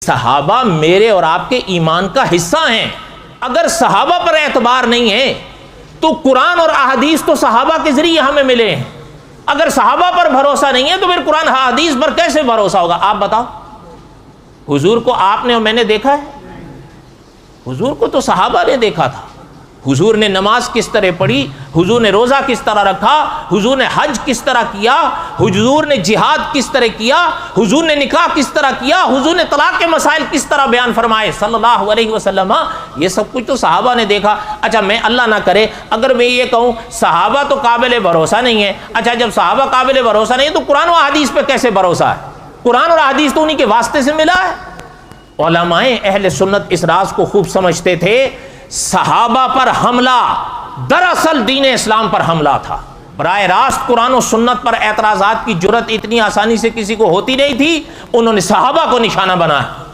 صحابہ میرے اور آپ کے ایمان کا حصہ ہیں. اگر صحابہ پر اعتبار نہیں ہے تو قرآن اور احادیث تو صحابہ کے ذریعے ہمیں ملے ہیں. اگر صحابہ پر بھروسہ نہیں ہے تو پھر قرآن احادیث پر کیسے بھروسہ ہوگا؟ آپ بتاؤ. حضور کو آپ نے اور میں نے دیکھا ہے؟ حضور کو تو صحابہ نے دیکھا تھا. حضور نے نماز کس طرح پڑھی، حضور نے روزہ کس طرح رکھا، حضور نے حج کس طرح کیا، حضور نے جہاد کس طرح کیا، حضور نے نکاح کس طرح کیا، حضور نے طلاق کے مسائل کس طرح بیان فرمائے صلی اللہ علیہ وسلم. یہ سب کچھ تو صحابہ نے دیکھا. اچھا میں اللہ نہ کرے اگر میں یہ کہوں صحابہ تو قابل بھروسہ نہیں ہے، اچھا جب صحابہ قابل بھروسہ نہیں ہے تو قرآن و حدیث پہ کیسے بھروسہ ہے؟ قرآن اور حدیث تو انہی کے واسطے سے ملا ہے. علماء اہل سنت اس راز کو خوب سمجھتے تھے. صحابہ پر حملہ دراصل دین اسلام پر حملہ تھا. براہ راست قرآن و سنت پر اعتراضات کی جرت اتنی آسانی سے کسی کو ہوتی نہیں تھی. انہوں نے صحابہ کو نشانہ بنایا.